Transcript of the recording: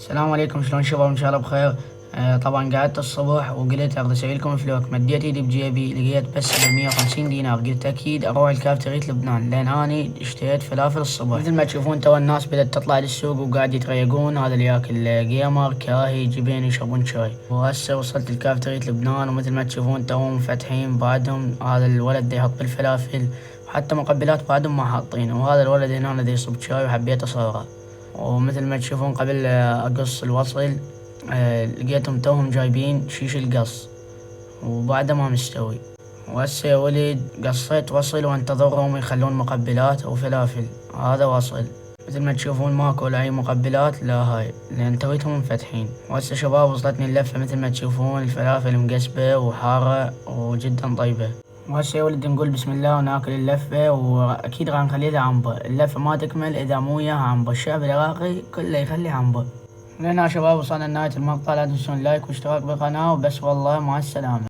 السلام عليكم، شلون شباب؟ ان شاء الله بخير. طبعا قعدت الصبح وقلت اقدر اسوي لكم فلوق. مديت ايدي بجيبي لقيت بس 150 دينار. قلت اكيد اروح الكافترية لبنان لان اني اشتريت فلافل الصبح. مثل ما تشوفون تو الناس بدات تطلع للسوق وقاعد يتريقون، هذا اللي ياكل جيمر كاهي جبين يشربون شاي. وهسه وصلت الكافترية لبنان ومثل ما تشوفون توهم فاتحين بعدهم. هذا الولد دا يحط الفلافل وحتى مقبلات بعدهم ما حاطين، وهذا الولد هنا دا يصب شاي وحبيت اصوره. ومثل ما تشوفون قبل أقص الوصل لقيتهم توهم جايبين شيش القص وبعده ما مستوي. وهسه يا ولد قصيت وصل وانتظرهم يخلون مقبلات وفلافل. هذا وصل مثل ما تشوفون ماكو لا أي مقبلات لا هاي لأن تويتهم منفتحين. وهسه شباب وصلتني اللفة مثل ما تشوفون الفلافل مقسبة وحارة وجدا طيبة. وهسه يا ولد نقول بسم الله وناكل اللفة، وأكيد راح نخلي لها عنبة. اللفة ما تكمل إذا مو وياها عنبة. الشعب العراقي كله يخلي عنبة. لنا يا شباب وصلنا لنهاية المقطع، لا تنسون لايك واشتراك بالقناة وبس، والله مع السلامة.